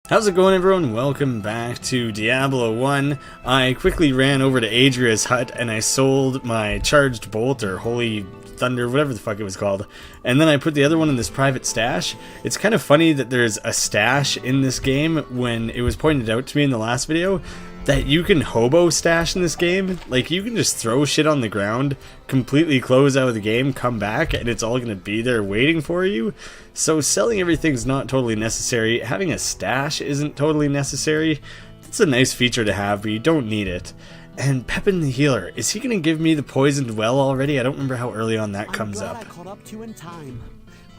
How's it going, everyone? Welcome back to Diablo 1. I quickly ran over to Adria's hut and I sold my charged bolt, or holy thunder, whatever the fuck it was called, and then I put the other one in this private stash. It's kind of funny that there's a stash in this game when it was pointed out to me in the last video that you can hobo stash in this game. Like, you can just throw shit on the ground, completely close out of the game, come back, and it's all going to be there waiting for you. So selling everything's not totally necessary. Having a stash isn't totally necessary. It's a nice feature to have, but you don't need it. And Pepin the Healer, is he going to give me the poisoned well already? I don't remember how early on that comes up. I caught up to you in time.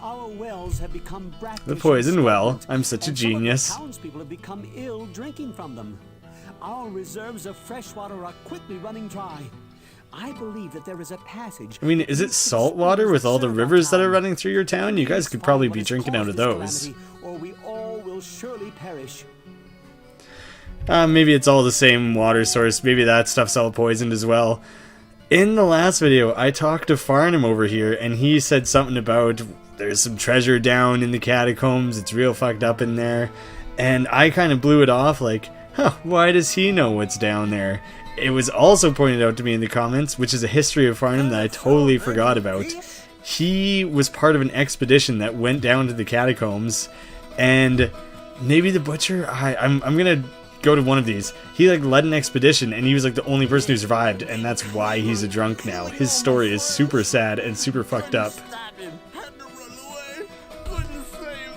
Our wells have become brackish. The poisoned well. I'm such a genius. Some of the townspeople have become ill drinking from them. Our reserves of fresh water are quickly running dry. I believe that there is a passage. I mean, is it salt water with all the rivers that are running through your town? You guys could probably be drinking out of those. Or we all will surely perish. Maybe it's all the same water source. Maybe that stuff's all poisoned as well. In the last video, I talked to Farnham over here, and he said something about there's some treasure down in the catacombs. It's real fucked up in there. And I kind of blew it off like, huh, why does he know what's down there? It was also pointed out to me in the comments, which is a history of Farnham that I totally forgot about. He was part of an expedition that went down to the catacombs, and maybe the Butcher, I'm gonna go to one of these. He like led an expedition, and he was like the only person who survived, and that's why he's a drunk now. His story is super sad and super fucked up.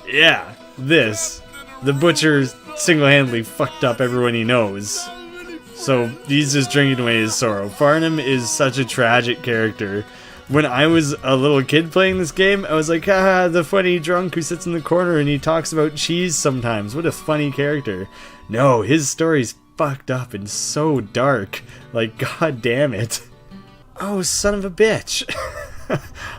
Yeah, the Butcher single-handedly fucked up everyone he knows. So he's just drinking away his sorrow. Farnham is such a tragic character. When I was a little kid playing this game, I was like, ah, the funny drunk who sits in the corner and he talks about cheese sometimes. What a funny character. No, his story's fucked up and so dark. Like, god damn it. Oh, son of a bitch.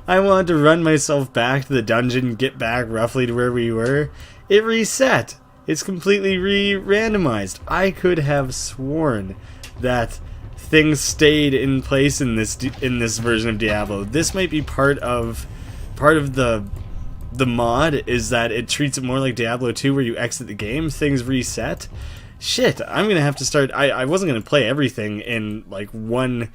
I wanted to run myself back to the dungeon, get back roughly to where we were. It reset. It's completely randomized. I could have sworn that things stayed in place in this version of Diablo. This might be part of the mod, is that it treats it more like Diablo 2 where you exit the game, things reset. Shit, I'm gonna have to start. I wasn't gonna play everything in like one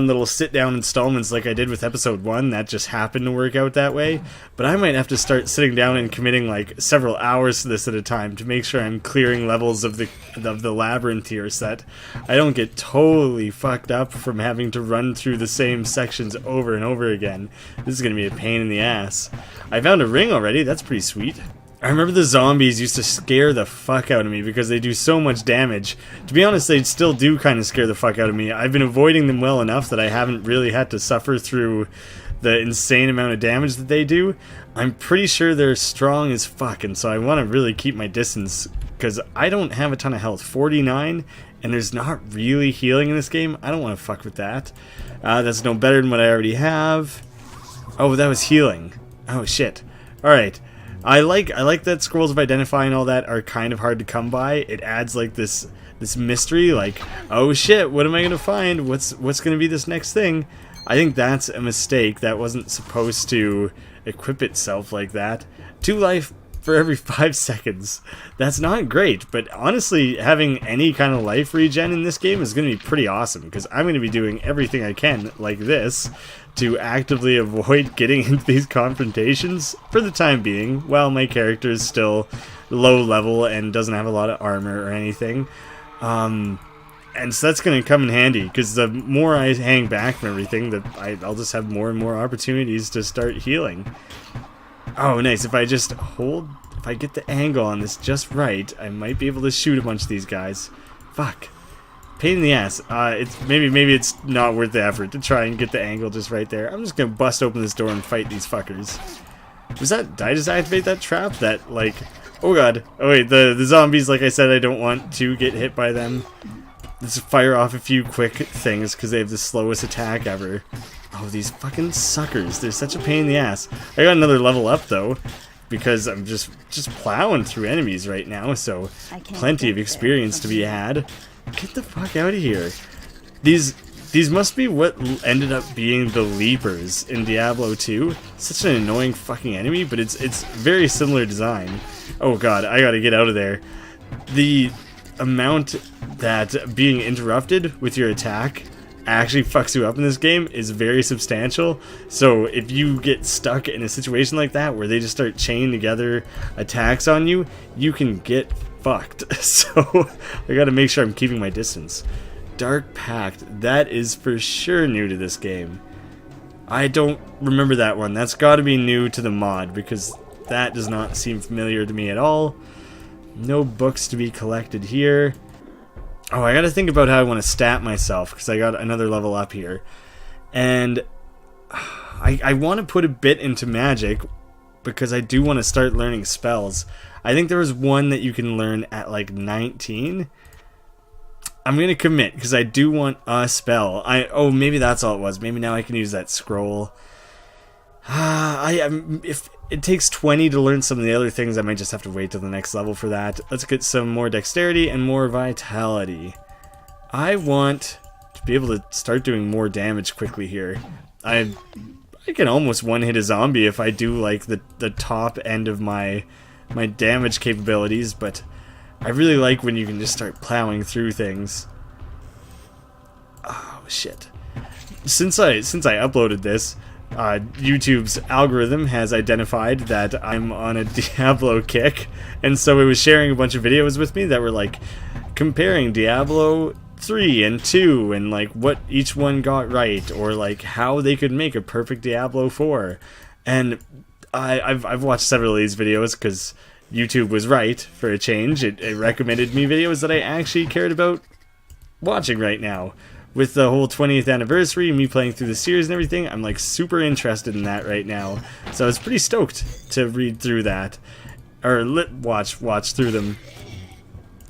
little sit-down installments like I did with episode 1. That just happened to work out that way. But I might have to start sitting down and committing like several hours to this at a time to make sure I'm clearing levels of the labyrinth here, so that I don't get totally fucked up from having to run through the same sections over and over again. This is going to be a pain in the ass. I found a ring already. That's pretty sweet. I remember the zombies used to scare the fuck out of me because they do so much damage. To be honest, they still do kind of scare the fuck out of me. I've been avoiding them well enough that I haven't really had to suffer through the insane amount of damage that they do. I'm pretty sure they're strong as fuck, and so I want to really keep my distance because I don't have a ton of health. 49, and there's not really healing in this game. I don't want to fuck with that. That's no better than what I already have. Oh, that was healing. Oh, shit. Alright. I like that scrolls of identify and all that are kind of hard to come by. It adds like this mystery, like, oh shit, what am I gonna find? What's gonna be this next thing? I think that's a mistake. That wasn't supposed to equip itself like that. 2 life for every 5 seconds. That's not great, but honestly, having any kind of life regen in this game is gonna be pretty awesome, because I'm gonna be doing everything I can, like this, to actively avoid getting into these confrontations for the time being, while my character is still low level and doesn't have a lot of armor or anything. And so that's going to come in handy, because the more I hang back from everything, I'll just have more and more opportunities to start healing. Oh, nice. If I just if I get the angle on this just right, I might be able to shoot a bunch of these guys. Fuck. Pain in the ass. Maybe it's not worth the effort to try and get the angle just right there. I'm just gonna bust open this door and fight these fuckers. Did I just activate that trap? That, like, oh god. Oh wait, the zombies, like I said, I don't want to get hit by them. Let's fire off a few quick things because they have the slowest attack ever. Oh, these fucking suckers. They're such a pain in the ass. I got another level up though, because I'm just plowing through enemies right now, so plenty of experience to be had. Get the fuck out of here. These These must be what ended up being the Leapers in Diablo 2. Such an annoying fucking enemy, but it's very similar design. Oh god, I gotta get out of there. The amount that being interrupted with your attack actually fucks you up in this game is very substantial. So if you get stuck in a situation like that where they just start chaining together attacks on you, you can get fucked. So I gotta make sure I'm keeping my distance. Dark Pact, that is for sure new to this game. I don't remember that one. That's gotta be new to the mod, because that does not seem familiar to me at all. No books to be collected here. Oh, I gotta think about how I want to stat myself, because I got another level up here. And I want to put a bit into magic, because I do want to start learning spells. I think there was one that you can learn at like 19. I'm gonna commit, because I do want a spell. Oh, maybe that's all it was. Maybe now I can use that scroll. If it takes 20 to learn some of the other things, I might just have to wait till the next level for that. Let's get some more dexterity and more vitality. I want to be able to start doing more damage quickly here. I can almost one-hit a zombie if I do like the top end of my damage capabilities, but I really like when you can just start plowing through things. Oh shit. Since I uploaded this, YouTube's algorithm has identified that I'm on a Diablo kick, and so it was sharing a bunch of videos with me that were like comparing Diablo 3 and 2 and like what each one got right, or like how they could make a perfect Diablo 4. And I've watched several of these videos because YouTube was right for a change. It recommended me videos that I actually cared about watching right now. With the whole 20th anniversary, me playing through the series and everything, I'm like super interested in that right now. So I was pretty stoked to read through that, or watch through them.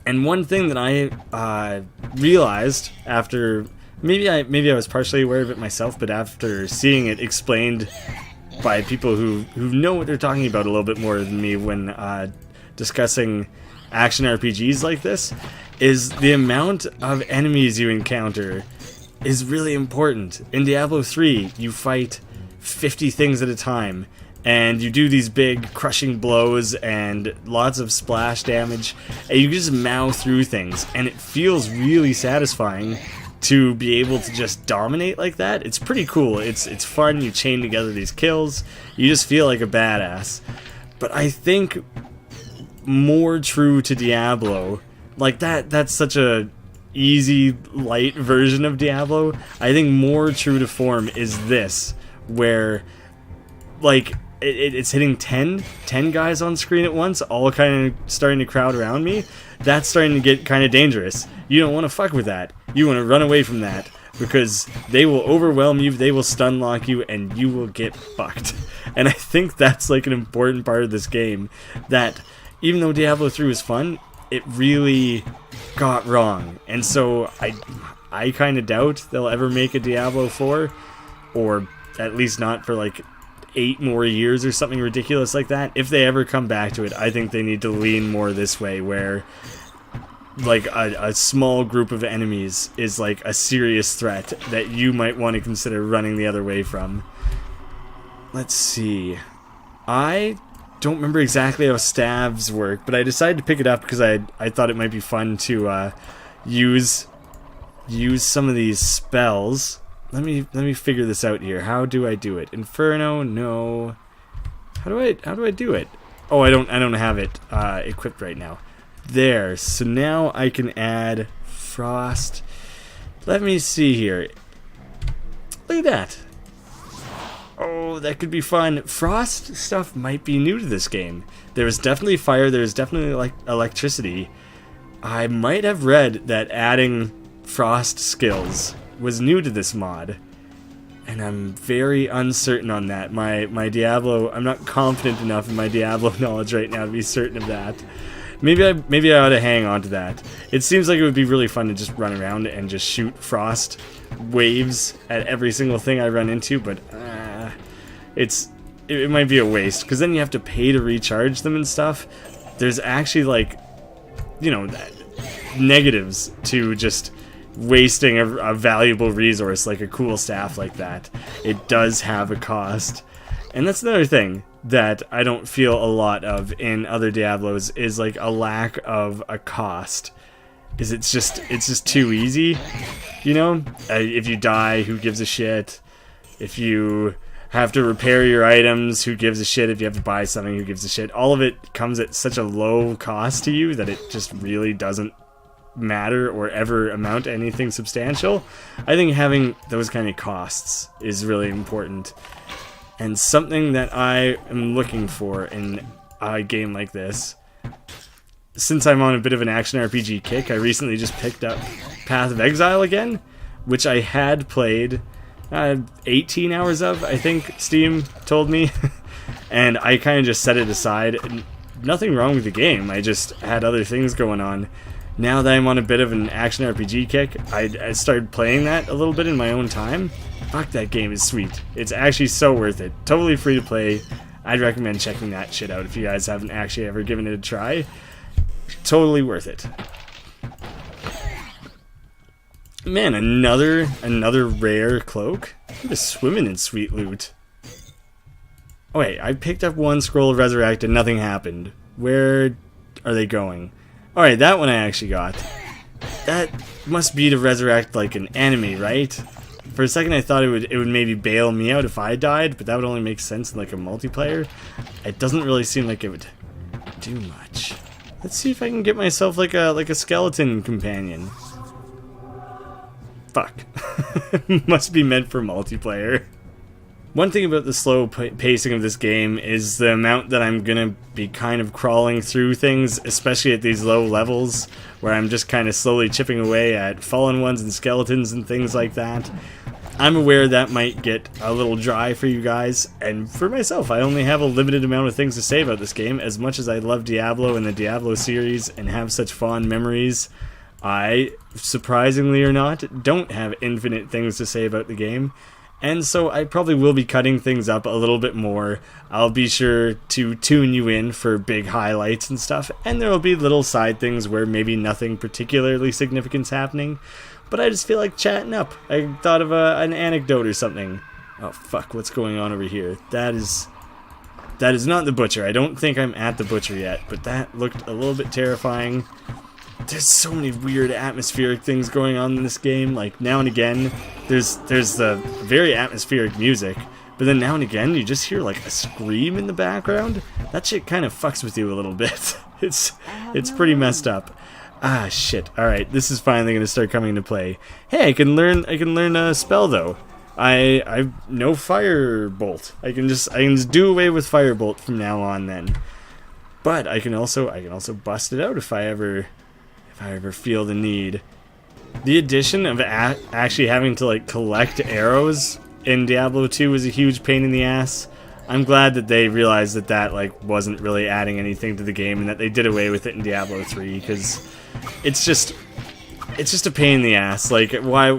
And one thing that I realized after, maybe I was partially aware of it myself, but after seeing it explained by people who know what they're talking about a little bit more than me when discussing action RPGs like this, is the amount of enemies you encounter is really important. In Diablo 3, you fight 50 things at a time, and you do these big crushing blows and lots of splash damage, and you just mow through things, and it feels really satisfying to be able to just dominate like that. It's pretty cool. It's fun. You chain together these kills. You just feel like a badass. But I think more true to Diablo, like that's such a easy, light version of Diablo. I think more true to form is this, where like it's hitting 10 guys on screen at once, all kind of starting to crowd around me. That's starting to get kind of dangerous. You don't want to fuck with that. You want to run away from that, because they will overwhelm you, they will stun lock you, and you will get fucked. And I think that's like an important part of this game, that even though Diablo 3 was fun, it really got wrong. And so I kind of doubt they'll ever make a Diablo 4, or at least not for like 8 more years or something ridiculous like that. If they ever come back to it, I think they need to lean more this way, where like a small group of enemies is like a serious threat that you might want to consider running the other way from. Let's see. I don't remember exactly how staves work, but I decided to pick it up because I thought it might be fun to use some of these spells. Let me figure this out here. How do I do it? Inferno? No. How do I do it? Oh, I don't have it equipped right now. There. So now I can add frost. Let me see here. Look at that. Oh, that could be fun. Frost stuff might be new to this game. There is definitely fire. There is definitely like electricity. I might have read that adding frost skills was new to this mod, and I'm very uncertain on that. My Diablo, I'm not confident enough in my Diablo knowledge right now to be certain of that. Maybe I ought to hang on to that. It seems like it would be really fun to just run around and just shoot frost waves at every single thing I run into, but it might be a waste, because then you have to pay to recharge them and stuff. There's actually, like, you know, negatives to just wasting a valuable resource like a cool staff like that. It does have a cost. And that's another thing that I don't feel a lot of in other Diablos, is like a lack of a cost. Is it's just too easy, you know? If you die, who gives a shit? If you have to repair your items, who gives a shit? If you have to buy something, who gives a shit? All of it comes at such a low cost to you that it just really doesn't matter or ever amount to anything substantial. I think having those kind of costs is really important, and something that I am looking for in a game like this. Since I'm on a bit of an action RPG kick, I recently just picked up Path of Exile again, which I had played 18 hours of, I think Steam told me, and I kind of just set it aside. Nothing wrong with the game, I just had other things going on. Now that I'm on a bit of an action RPG kick, I started playing that a little bit in my own time. Fuck, that game is sweet. It's actually so worth it. Totally free to play. I'd recommend checking that shit out if you guys haven't actually ever given it a try. Totally worth it. Man, another rare cloak. I'm just swimming in sweet loot. Oh wait, I picked up one scroll of resurrect and nothing happened. Where are they going? Alright, that one I actually got. That must be to resurrect like an enemy, right? For a second I thought it would maybe bail me out if I died, but that would only make sense in like a multiplayer. It doesn't really seem like it would do much. Let's see if I can get myself like a skeleton companion. Fuck. Must be meant for multiplayer. One thing about the slow pacing of this game is the amount that I'm gonna be kind of crawling through things, especially at these low levels, where I'm just kind of slowly chipping away at fallen ones and skeletons and things like that. I'm aware that might get a little dry for you guys, and for myself, I only have a limited amount of things to say about this game. As much as I love Diablo and the Diablo series and have such fond memories, I, surprisingly or not, don't have infinite things to say about the game. And so I probably will be cutting things up a little bit more. I'll be sure to tune you in for big highlights and stuff, and there will be little side things where maybe nothing particularly significant's happening, but I just feel like chatting up. I thought of an anecdote or something. Oh fuck, what's going on over here? That is not the butcher. I don't think I'm at the butcher yet, but that looked a little bit terrifying. There's so many weird atmospheric things going on in this game. Like, now and again, there's the very atmospheric music, but then now and again, you just hear, like, a scream in the background. That shit kind of fucks with you a little bit. It's pretty messed up. Ah, shit. Alright, this is finally going to start coming into play. Hey, I can learn a spell, though. I know Firebolt. I can just do away with Firebolt from now on, then. But I can also bust it out if I ever feel the need. The addition of actually having to like collect arrows in Diablo 2 was a huge pain in the ass. I'm glad that they realized that like wasn't really adding anything to the game, and that they did away with it in Diablo 3, because it's just a pain in the ass. Like, why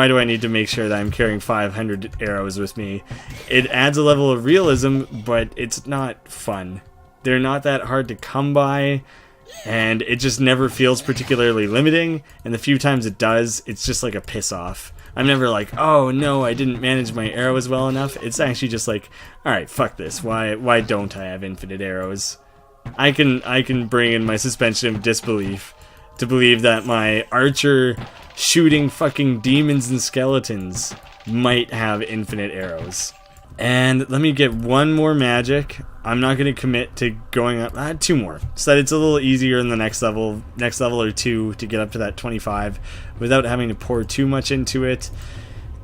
do I need to make sure that I'm carrying 500 arrows with me? It adds a level of realism, but it's not fun. They're not that hard to come by, and it just never feels particularly limiting, and the few times it does, it's just like a piss off. I'm never like, oh no, I didn't manage my arrows well enough. It's actually just like, alright, fuck this. Why don't I have infinite arrows? I can bring in my suspension of disbelief to believe that my archer shooting fucking demons and skeletons might have infinite arrows. And let me get one more magic. I'm not going to commit to going up. Two more, so that it's a little easier in the next level or two to get up to that 25 without having to pour too much into it.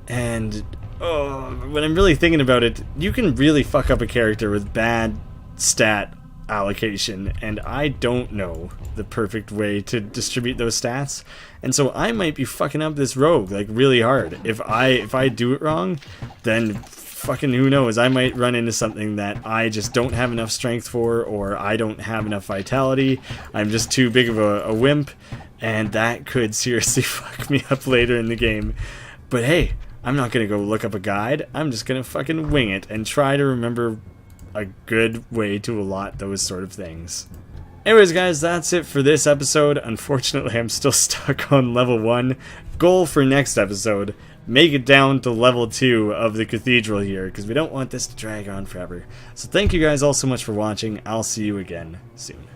And when I'm really thinking about it, you can really fuck up a character with bad stat allocation, and I don't know the perfect way to distribute those stats, and so I might be fucking up this rogue like really hard. If I do it wrong, then fucking who knows, I might run into something that I just don't have enough strength for, or I don't have enough vitality. I'm just too big of a wimp, and that could seriously fuck me up later in the game. But hey, I'm not gonna go look up a guide. I'm just gonna fucking wing it and try to remember a good way to allot those sort of things. Anyways, guys, that's it for this episode. Unfortunately, I'm still stuck on level 1. Goal for next episode, make it down to level 2 of the cathedral here, because we don't want this to drag on forever. So thank you guys all so much for watching. I'll see you again soon.